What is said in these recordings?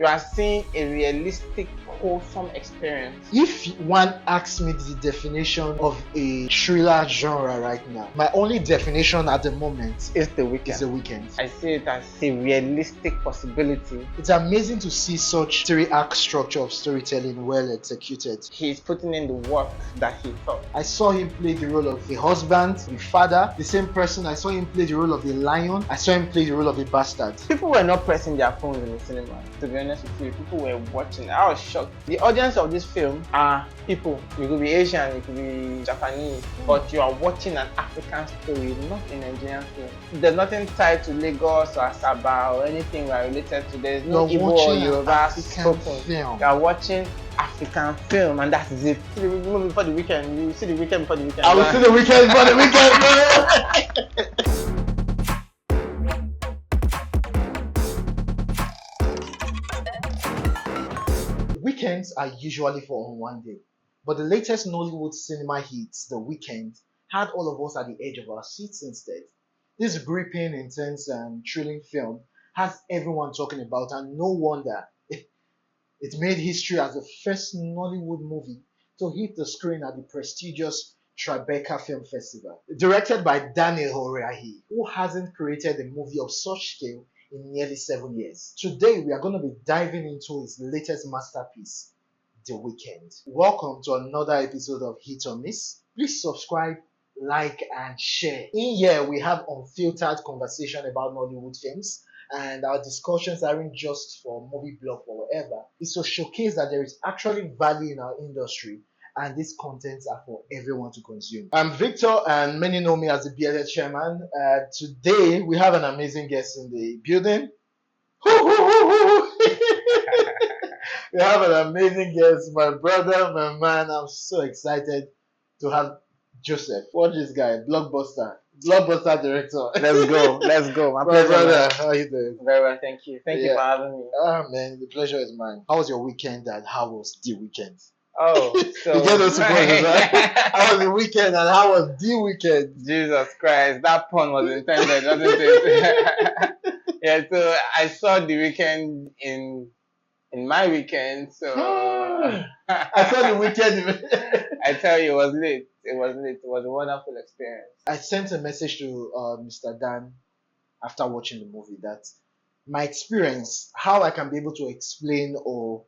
You are seeing a realistic, wholesome experience. If one asks me the definition of a thriller genre right now, my only definition at the moment It's The Weeknd. is The Weeknd. I see it as a realistic possibility. It's amazing to see such three-act structure of storytelling well executed. He's putting in the work that he thought. I saw him play the role of a husband, a father, the same person. I saw him play the role of a lion. I saw him play the role of a bastard. People were not pressing their phones in the cinema, to be honest with you. People were watching. I was shocked. The audience of this film are people. You could be Asian, you could be Japanese, but you are watching an African story, not a Nigerian film. There's nothing tied to Lagos or Asaba or anything we are related to. There's no Igbo or Yoruba spoken. You are watching African film, and that is it. See the movie before the weekend. You see the weekend before the weekend. I will see the weekend before the weekend. Weekends are usually for on one day, but the latest Nollywood cinema hit, The Weeknd, had all of us at the edge of our seats instead. This gripping, intense, and thrilling film has everyone talking about, and no wonder it made history as the first Nollywood movie to hit the screen at the prestigious Tribeca Film Festival. Directed by Daniel Oriah, who hasn't created a movie of such scale in nearly 7 years. Today, we are going to be diving into his latest masterpiece, The Weeknd. Welcome to another episode of Hit or Miss. Please subscribe, like, and share. In here, we have unfiltered conversation about Nollywood films, and our discussions aren't just for movie blog or whatever. It's to showcase that there is actually value in our industry, and these contents are for everyone to consume. I'm Victor, and many know me as the bearded chairman. Today, we have an amazing guest in the building. We have an amazing guest, my brother, my man. I'm so excited to have Joseph. What is this guy? Blockbuster director. Let's go. My My pleasure, brother, man. how you doing? Very well, thank you. Thank you Yeah. for having me. Ah, man, the pleasure is mine. How was your weekend and how was the weekend? Oh, so You get those two questions, right? How was the weekend and how was the weekend? Jesus Christ, that pun was intended, wasn't it? Yeah, so I saw The Weeknd in my weekend, so I saw the weekend. I tell you, it was lit. It was lit. It was a wonderful experience. I sent a message to Mr. Dan after watching the movie that my experience, how I can be able to explain or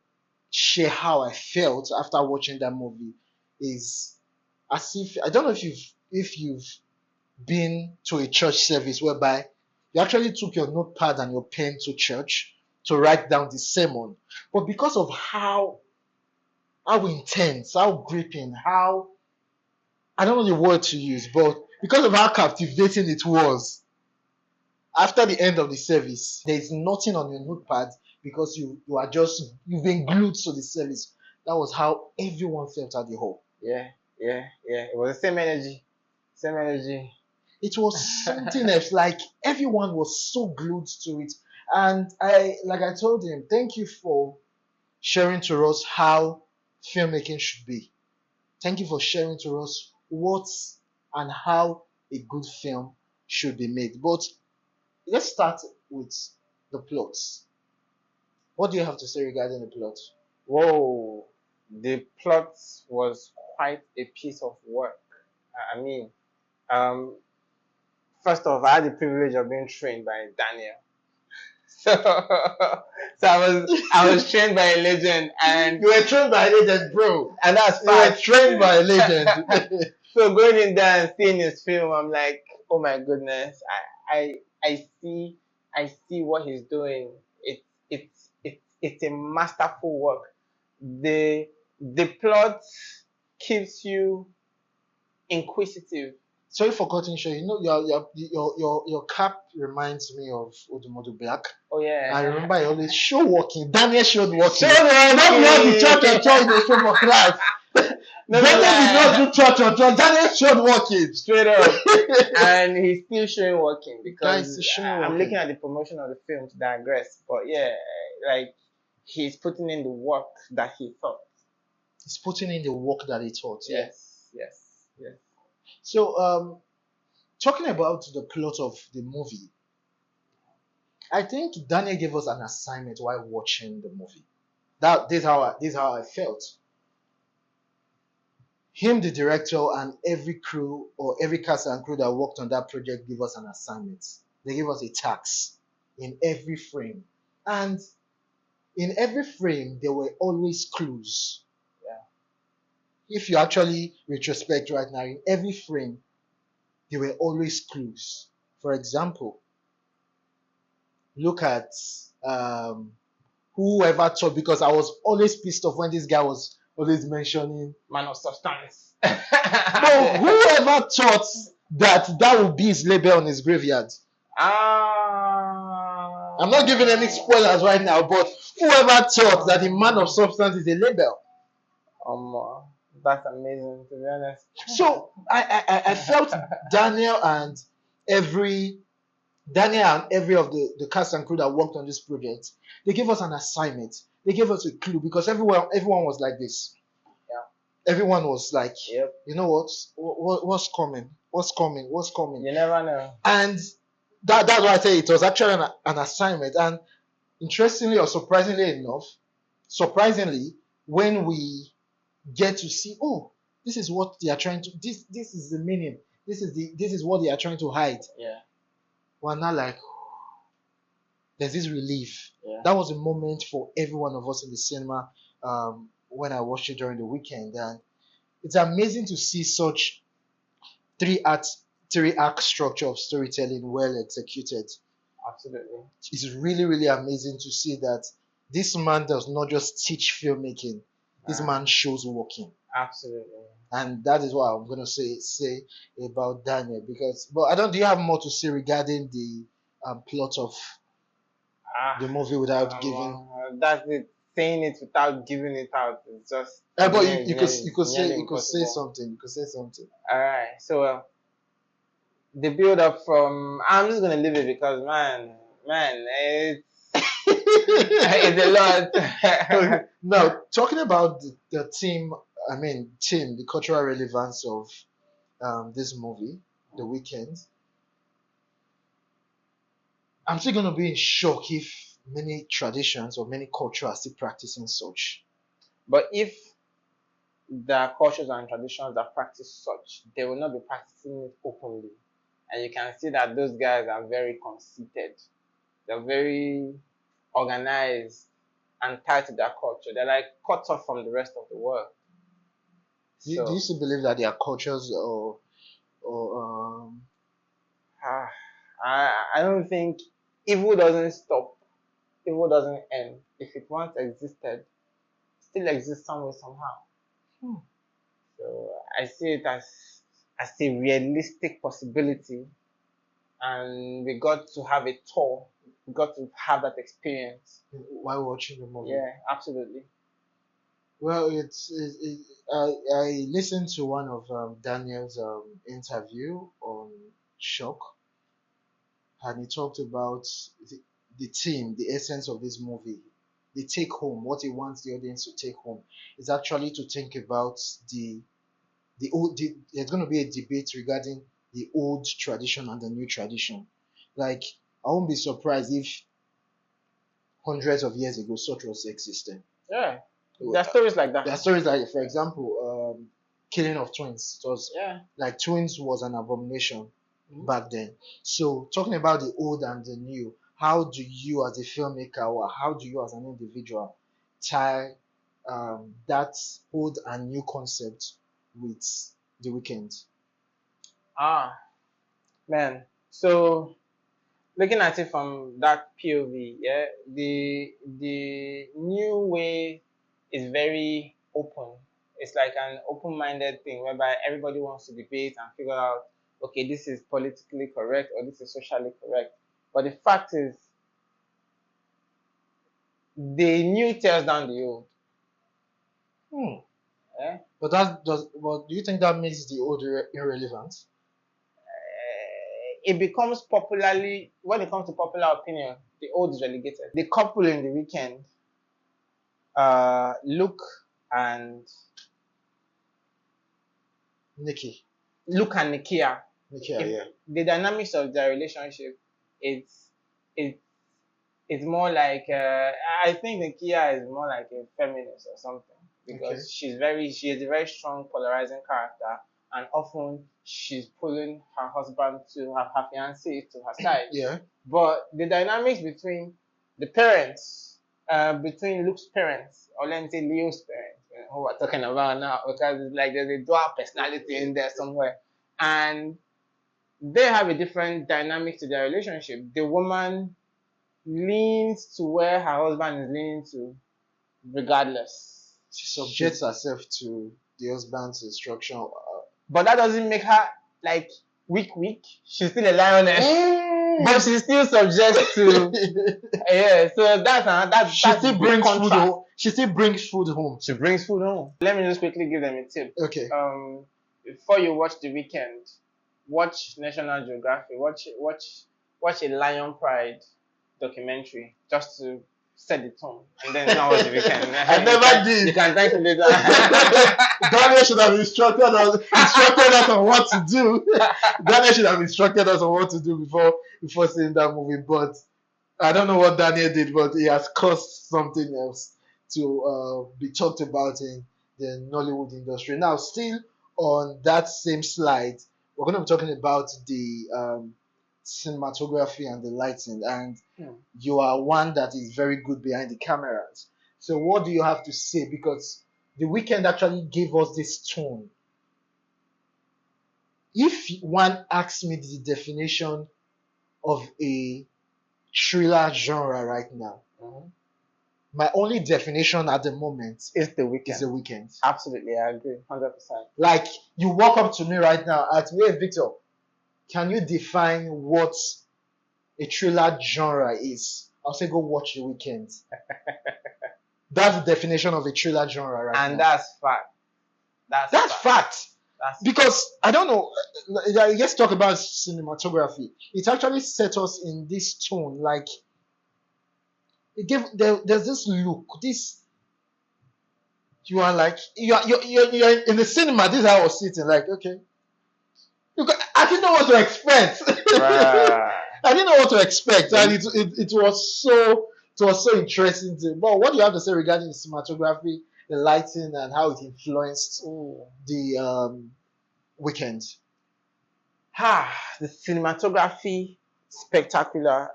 share how I felt after watching that movie is as if I don't know if you've been to a church service whereby you actually took your notepad and your pen to church to write down the sermon, but because of how intense, how gripping, how I don't know the word to use, but because of how captivating it was, after the end of the service, there is nothing on your notepad because you've been glued to the service. That was how everyone felt at the hall. Yeah. It was the same energy. It was something else. Like everyone was so glued to it. And I told him, thank you for sharing to us how filmmaking should be. Thank you for sharing to us what and how a good film should be made. But let's start with the plots. What do you have to say regarding the plot? Whoa, the plot was quite a piece of work. I mean, first off, I had the privilege of being trained by Daniel. So I was trained by a legend, and You were trained by a legend, bro. and that's You were fact. trained by a legend. So going in there and seeing his film, I'm like, oh my goodness, I see what he's doing. It's a masterful work. The plot keeps you inquisitive. Sorry for cutting short. You know, your cap reminds me of Odumodu Black. Oh yeah. I remember I always show walking. Daniel showed walking. Show walking. That's not the church or church they show for class. No, Daniel did not do church or church. Daniel showed walking. Straight up. And he's still showing working because Guys, he's showing I'm working. looking at the promotion of the film to digress. But yeah, like he's putting in the work that he thought. He's putting in the work that he taught. Yeah. Yes. So, talking about the plot of the movie, I think Daniel gave us an assignment while watching the movie. This is how I felt. Him, the director, and every crew or every cast and crew that worked on that project gave us an assignment. They gave us a task in every frame. And in every frame, there were always clues. Yeah. If you actually retrospect right now, in every frame, there were always clues. For example, look at whoever thought, because I was always pissed off when this guy was always mentioning Man of substance. no, whoever thought that would be his label on his graveyard. I'm not giving any spoilers right now, but whoever thought that the man of substance is a label. That's amazing, to be honest. So I felt every of the cast and crew that worked on this project, they gave us an assignment. They gave us a clue because everyone was like this. Yeah. Everyone was like, Yep. you know what's coming? What's coming? What's coming? You never know. And that's why I say it was actually an assignment. And interestingly or surprisingly, when we get to see, oh, this is what they are trying to, this is the meaning. This is what they are trying to hide. Yeah. We're not like, there's this relief. Yeah. That was a moment for every one of us in the cinema when I watched it during the weekend. And it's amazing to see such three-act structure of storytelling well executed. Absolutely. It's really, really amazing to see that this man does not just teach filmmaking. This man shows working. Absolutely. And that is what I'm gonna say about Daniel. Do you have more to say regarding the plot of the movie without giving? That's it. Saying it without giving it out is just. But you could say something. You could say something. All right. So the build up from, I'm just gonna leave it because man, it's it's a lot. Now, talking about the theme, the cultural relevance of this movie, The Weeknd, I'm still going to be in shock if many traditions or many cultures are still practicing such. But if there are cultures and traditions that practice such, they will not be practicing it openly. And you can see that those guys are very conceited. They're very organized and tied to their culture. They're like cut off from the rest of the world. Do you still believe that there are cultures I don't think evil doesn't stop. Evil doesn't end. If it once existed, it still exists somewhere somehow. So I see it as a realistic possibility, and we got to have a tour. We got to have that experience while watching the movie. Yeah, absolutely. Well, I listened to one of Daniel's interview on Shock, and he talked about the theme, the essence of this movie, the take home, what he wants the audience to take home is actually to think about there's going to be a debate regarding the old tradition and the new tradition. Like, I won't be surprised if hundreds of years ago such was existing. Yeah. There are stories like that. There are stories like, for example, killing of twins. It was like twins was an abomination back then. So talking about the old and the new, how do you as a filmmaker or how do you as an individual tie that old and new concept with The Weeknd? Man. So looking at it from that POV, the new way is very open. It's like an open-minded thing whereby everybody wants to debate and figure out, okay, this is politically correct or this is socially correct. But the fact is, the new tears down the old. Yeah? But do you think that makes the old irrelevant? It becomes when it comes to popular opinion, the old is relegated. The couple in The Weeknd, Luke and Nikia. The dynamics of their relationship, it's it's more like I think Nakia is more like a feminist or something because Okay. she is a very strong polarizing character, and often she's pulling her husband to her fiancé to her side. Yeah. But the dynamics between the parents, between Luke's parents, or let me say Leo's parents, who we're talking about now, because it's like there's a dual personality in there somewhere, and they have a different dynamic to their relationship. The woman leans to where her husband is leaning to, regardless. She subjects herself to the husband's instruction. But that doesn't make her like weak. She's still a lioness, but she's still subject to. Yeah, so that's She still brings food contrast. home. She still brings food home. She brings food home. Let me just quickly give them a tip. Okay. Before you watch The Weekend, watch National Geographic. Watch a Lion Pride documentary just to set the tone, and then now watch The Weekend. I never did. You can thank me later. Daniel should have instructed us on what to do. Daniel should have instructed us on what to do before seeing that movie. But I don't know what Daniel did, but he has caused something else to be talked about in the Nollywood industry. Now, still on that same slide, we're going to be talking about the cinematography and the lighting, and you are one that is very good behind the cameras. So what do you have to say? Because The Weeknd actually gave us this tone. If one asks me the definition of a thriller genre right now, my only definition at the moment It's The Weekend. is The Weeknd. Absolutely, I agree, 100%. Like, you walk up to me right now at, hey, Victor, can you define what a thriller genre is? I'll say, go watch The Weeknd. That's the definition of a thriller genre right now. And that's fact. That's fact. Because, I don't know, let's talk about cinematography. It actually set us in this tone, like, there's this look, you are like, you're in the cinema, this is how I was sitting, like, okay. I didn't know what to expect. Right. I didn't know what to expect, and it was so interesting. But what do you have to say regarding the cinematography, the lighting, and how it influenced the Weekend? The cinematography, spectacular.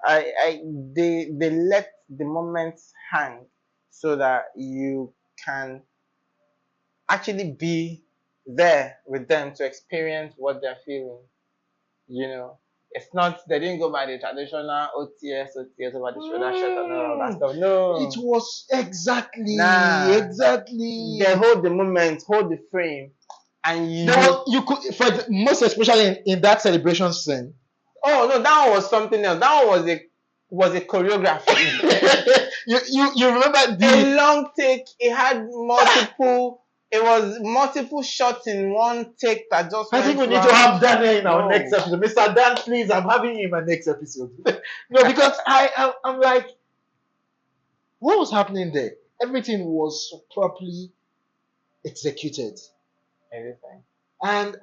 They let the moments hang so that you can actually be there with them to experience what they're feeling. You know, it's not, they didn't go by the traditional OTS over the shoulder shot and all that stuff. No, It was exactly. They hold the moment, hold the frame, and you could, most especially in that celebration scene. Oh no, that one was something else. That one was a choreography. you remember a long take. It had multiple. It was multiple shots in one take that just. I think we need to have Daniel in our next episode. Mr. Dan, please, I'm having you in my next episode. No, because I'm like, what was happening there? Everything was properly executed. Everything. And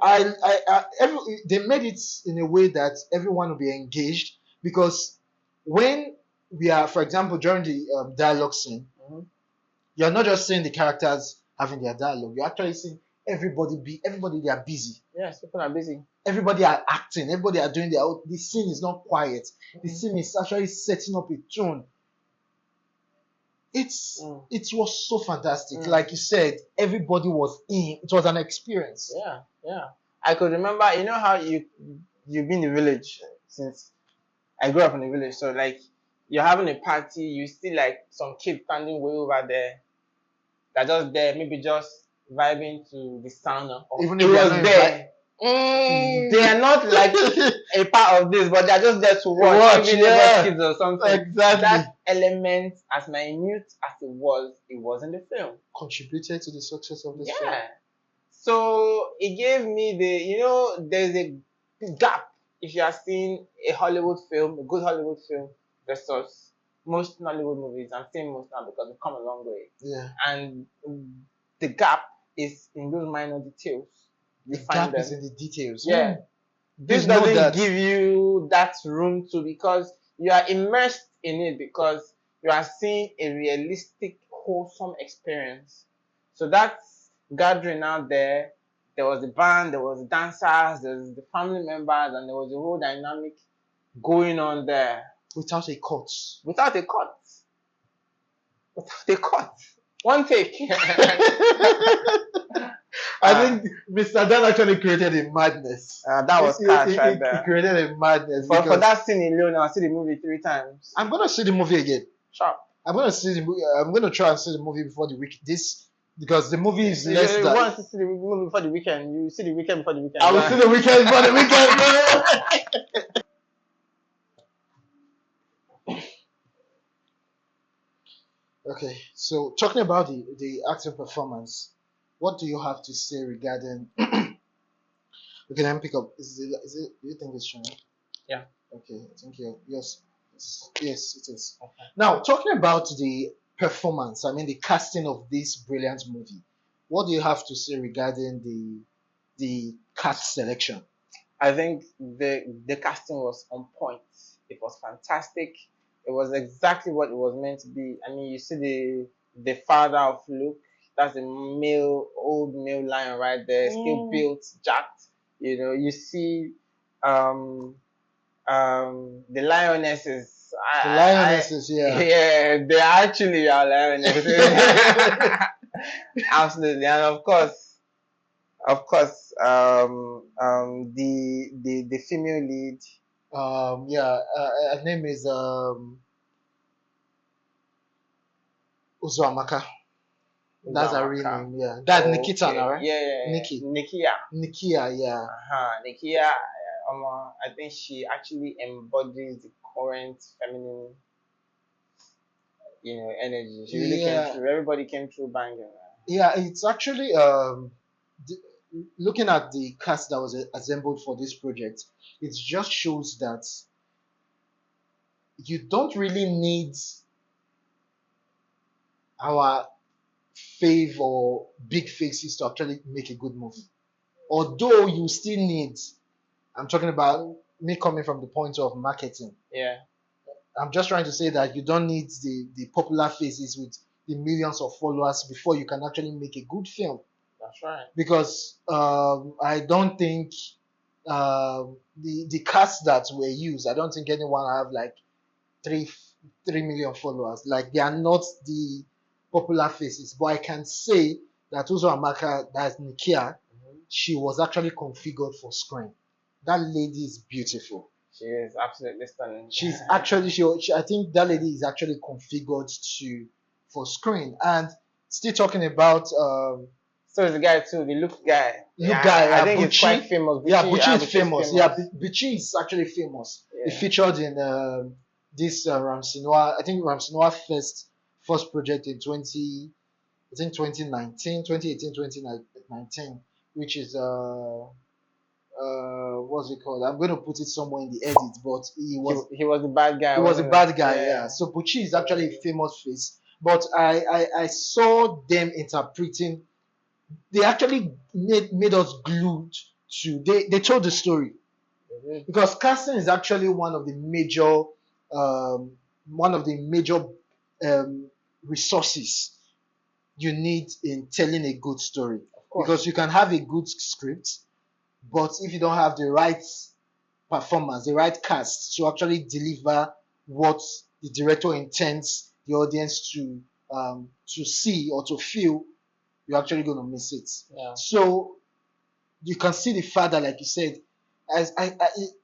they made it in a way that everyone will be engaged, because when we are, for example, during the dialogue scene, you're not just seeing the characters having their dialogue. You're actually seeing everybody they are busy. Yes, people are busy. Everybody are acting. Everybody are doing the scene is not quiet. The scene is actually setting up a tone. It was so fantastic. Like you said, everybody was in. It was an experience. Yeah. I could remember, you know how you've been in the village since I grew up in the village. So like you're having a party, you see like some kids standing way over there. They're just there, maybe just vibing to the sound of even if it was there. They are not like a part of this, but they're just there to watch kids or something. Exactly. That element, as minute as it was in the film. Contributed to the success of the film. Yeah. So it gave me there's a gap if you are seeing a Hollywood film, a good Hollywood film, versus most Nollywood movies. I'm saying most now because we've come a long way. Yeah. And the gap is in those minor details. The gap is in the details. Yeah. This doesn't give you that room to, because you are immersed in it because you are seeing a realistic, wholesome experience. So that gathering out there was the band, there was the dancers, there was the family members, and there was a whole dynamic going on there Without a cut. without a cut. Without a cut. One take. I think Mr. Dan actually created a madness. That was cash right there. He created a madness. For that scene alone, I'll see the movie 3 times. I'm gonna see the movie again. Sharp. I'm gonna try and see the movie before the week. Because the movie is less You than. want to see the movie before the weekend. You see the weekend before the weekend. I will see the weekend before the weekend. Okay, so talking about the acting performance, what do you have to say regarding? Okay, let me pick up. Is it? Do you think it's showing? Yeah. Okay, I think yes, yes, it is. Okay. Now, talking about the performance, I mean the casting of this brilliant movie, what do you have to say regarding the cast selection? I think the casting was on point. It was fantastic. It was exactly what it was meant to be. I mean, you see the father of Luke. That's a old male lion right there, still built, jacked. You know, you see the lionesses. The lionesses, yeah. Yeah, they actually are lionesses. Absolutely, and of course, the female lead. Yeah, her name is Uzoamaka. That's her real name, yeah. That's Nikita, Okay. right? Yeah. Nikki. Nikia, yeah. Nikia. I think she actually embodies the current feminine, energy. She really Yeah. came through. Everybody came through banging. Yeah, it's actually the, looking at the cast that was assembled for this project, it just shows that you don't really need our fave or big faces to actually make a good movie. Although you still need, I'm talking about me coming from the point of marketing. Yeah. I'm just trying to say that you don't need the popular faces with the millions of followers before you can actually make a good film. That's right. Because I don't think the cast that were used, I don't think anyone have like 3 million followers. Like they are not the popular faces. But I can say that Uzo Amaka, that's Nikia, she was actually configured for screen. That lady is beautiful. She is absolutely stunning. She's actually I think that lady is actually configured for screen. And still talking about so is the guy too, the Luke guy. I think Bucci, he's quite famous. Bucci is famous. Yeah, Bucci is actually famous. Yeah. He featured in this Ramsey Noah. I think Ramsey Noah first project in 2018, 2019, which is what's it called? I'm going to put it somewhere in the edit, but he was the bad guy. He was a bad guy, yeah. So Bucci is actually a famous face, but I saw them interpreting. They actually made us glued to. They told the story, because casting is actually one of the major resources you need in telling a good story. Because you can have a good script, but if you don't have the right performance, the right cast to actually deliver what the director intends the audience to see or to feel, you're actually going to miss it. Yeah. So you can see the father, like you said. As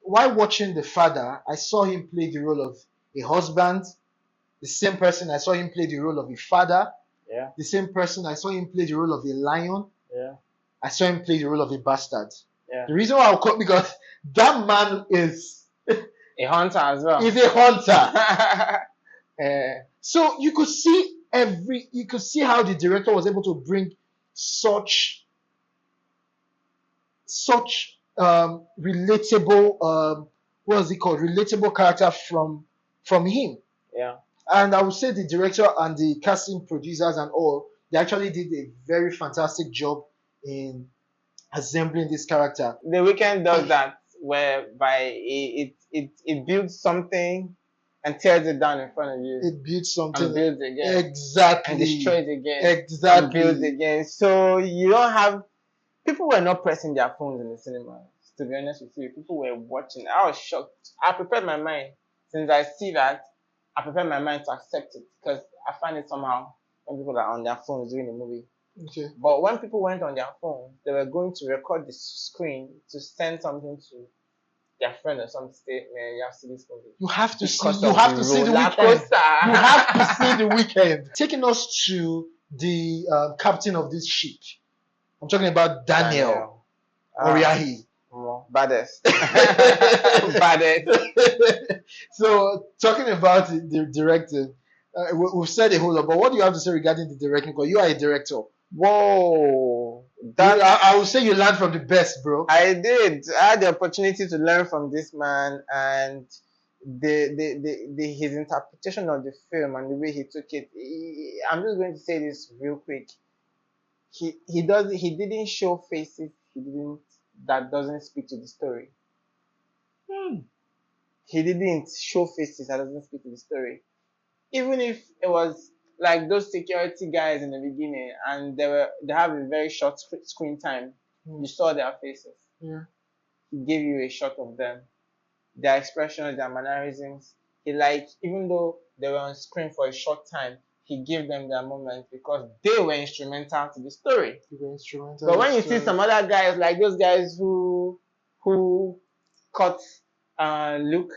while watching the father, I saw him play the role of a husband. The same person, I saw him play the role of a father. Yeah. The same person, I saw him play the role of a lion. Yeah. I saw him play the role of a bastard. Yeah. The reason why I call, because that man is a hunter as well. He's a hunter. So you could see how the director was able to bring such relatable what's it called? Relatable character from him. Yeah. And I would say the director and the casting producers and all, they actually did a very fantastic job in assembling this character. The Weeknd does that, whereby it builds something and tears it down in front of you It builds something. and builds again Exactly. and destroys again Exactly. and builds again. So you don't have people were not pressing their phones in the cinema. To be honest with you, people were watching. I was shocked. I prepared my mind. Since I see that, I prepared my mind to accept it because I find it somehow when people are on their phones doing a movie. Okay. But when people went on their phone, they were going to record the screen to send something to their friend or something. Say, man, you have to see this movie. You have to see. Because You of have the to see the roller weekend. coaster. You have to see the weekend. Taking us to the captain of this ship. I'm talking about Daniel Oriah. Baddest. Baddest. So talking about the directing, we've said a whole lot, but what do you have to say regarding the directing? Because you are a director. Whoa. I would say you learned from the best, bro. I did. I had the opportunity to learn from this man, and his interpretation of the film and the way he took it. I'm just going to say this real quick. He didn't show faces. That doesn't speak to the story. He didn't show faces that doesn't speak to the story. Even if it was like those security guys in the beginning and they have a very short screen time, you saw their faces. Yeah. He gave you a shot of them, their expressions, their mannerisms. Even though they were on screen for a short time, he gave them their moment because they were instrumental to the story. But when you see some other guys, like those guys who cut look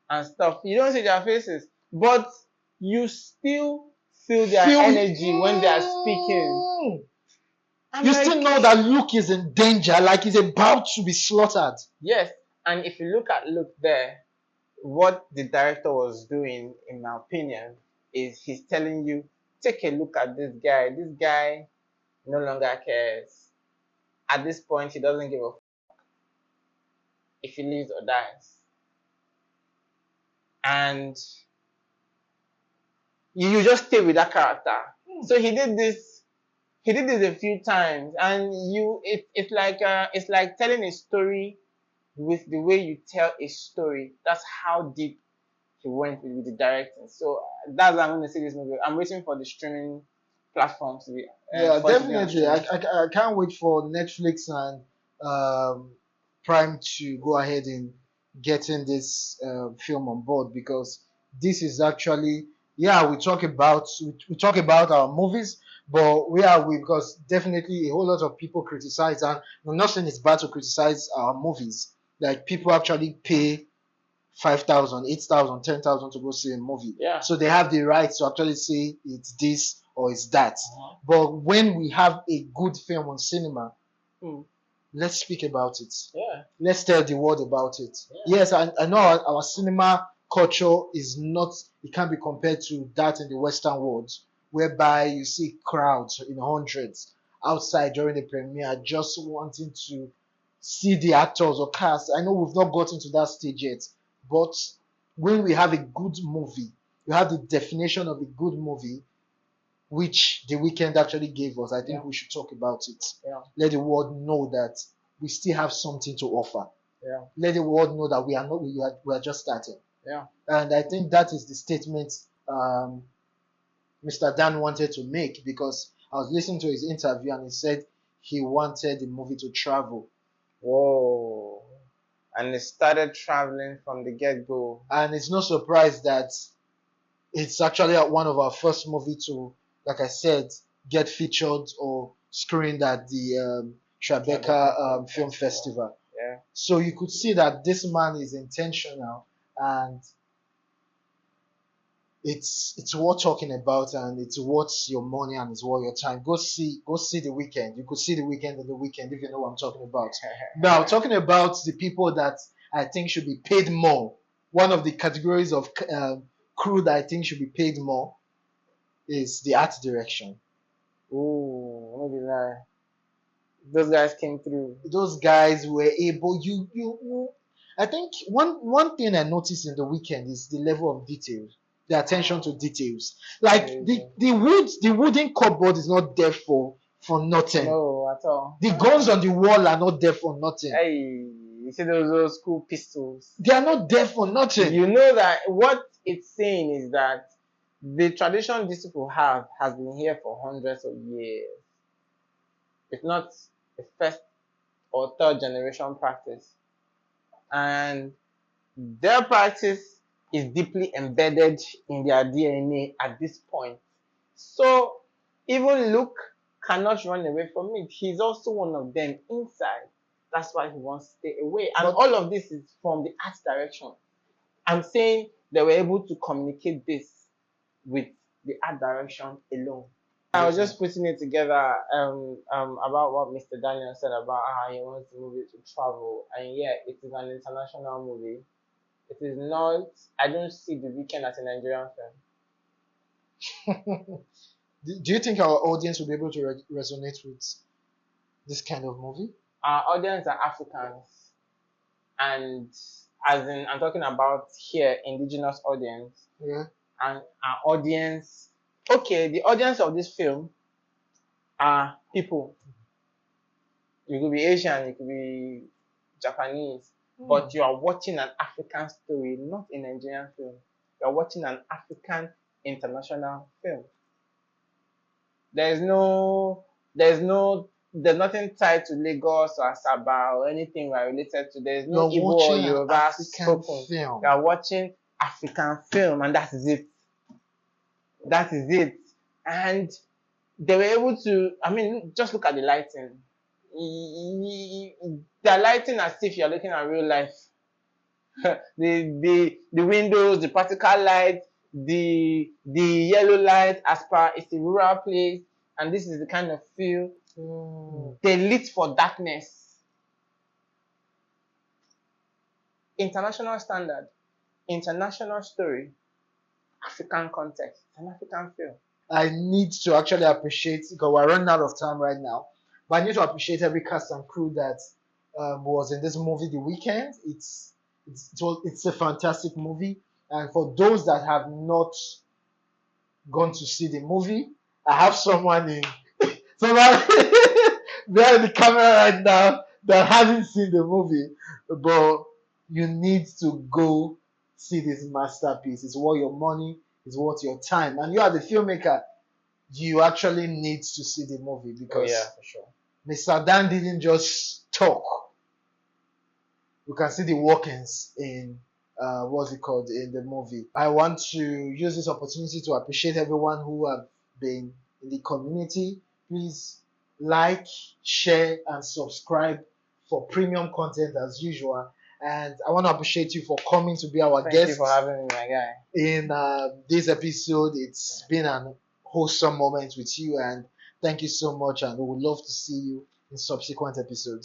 and stuff, you don't see their faces, but you still feel their energy when they are speaking. You still know that Luke is in danger, like he's about to be slaughtered. Yes, and if you look at Luke there, what the director was doing, in my opinion, is he's telling you, take a look at this guy. This guy no longer cares. At this point, he doesn't give a fuck if he lives or dies. And you just stay with that character. So he did this a few times, and it's like telling a story with the way you tell a story. That's how deep he went with the directing. So that's how I'm going to see this movie. I'm waiting for the streaming platforms to be. Yeah, definitely. I can't wait for Netflix and Prime to go ahead and getting this film on board, because this is actually, yeah, we talk about our movies, but because definitely a whole lot of people criticize, and I'm not saying it's bad to criticize our movies. Like, people actually pay 5,000, 8,000, 10,000 to go see a movie. Yeah. So they have the right to actually say it's this or it's that. But when we have a good film on cinema, let's speak about it. Yeah. Let's tell the world about it. Yeah. Yes, I know our cinema culture is not, it can't be compared to that in the Western world, whereby you see crowds in hundreds outside during the premiere just wanting to see the actors or cast. I know we've not gotten to that stage yet, but when we have a good movie, we have the definition of a good movie, which The Weeknd actually gave us. I think we should talk about it. Yeah. Let the world know that we still have something to offer. Yeah. Let the world know that we are just starting. Yeah. And I think that is the statement Mr. Dan wanted to make, because I was listening to his interview and he said he wanted the movie to travel. Whoa. And it started traveling from the get-go. And it's no surprise that it's actually one of our first movie to, like I said, get featured or screened at the Tribeca Film Festival. Yeah. So you could see that this man is intentional, and it's worth talking about, and it's worth your money and it's worth your time. Go see The Weeknd. You could see The Weeknd in The Weeknd, if you know what I'm talking about. Now, talking about the people that I think should be paid more, one of the categories of crew that I think should be paid more is the art direction. Ooh, maybe lie. Those guys came through. Those guys were able. I think one thing I noticed in The Weeknd is the level of detail, the attention to details. Like the wooden cupboard is not there for nothing. No, at all. The guns on the wall are not there for nothing. Hey, you see those old school pistols? They are not there for nothing. You know that what it's saying is that the tradition these people have has been here for hundreds of years. It's not a first or third generation practice. And their practice is deeply embedded in their DNA at this point. So even Luke cannot run away from it. He's also one of them inside. That's why he wants to stay away. And But- all of this is from the art direction. I'm saying they were able to communicate this with the art direction alone. I was just putting it together about what Mr. Daniel said about how he wants the movie to travel. And yeah, it is an international movie. It is not, I don't see The Weeknd as a Nigerian film. Do you think our audience will be able to resonate with this kind of movie? Our audience are Africans. And as in, I'm talking about here, indigenous audience. Yeah. And our audience, okay, the audience of this film are people. You could be Asian, you could be Japanese, but you are watching an African story, not a Nigerian film. You are watching an African international film. There's nothing tied to Lagos or Asaba or anything related to. There's no You're Igbo or watching an Yoruba African spoken. film. You are watching African film, and that is it. That is it. And they were able to, I mean, just look at the lighting. They're lighting as if you're looking at real life. the windows, the particle light, the yellow light, as per it's a rural place, and this is the kind of feel. They lit for darkness. International standard, international story, African context, an African film. I need to actually appreciate, because we're running out of time right now, but I need to appreciate every cast and crew that was in this movie, The Weeknd. It's a fantastic movie, and for those that have not gone to see the movie, I have someone behind the camera right now that hasn't seen the movie, but you need to go see this masterpiece. It's worth your money, it's worth your time, and you are the filmmaker. You actually need to see the movie because For sure. Mr. Dan didn't just talk. You can see the workings in what's it called in the movie. I want to use this opportunity to appreciate everyone who have been in the community. Please like, share, and subscribe for premium content as usual. And I want to appreciate you for coming to be our Thank guest you for having me, my guy. in this episode. It's been an wholesome moment with you, and thank you so much. And we would love to see you in subsequent episodes.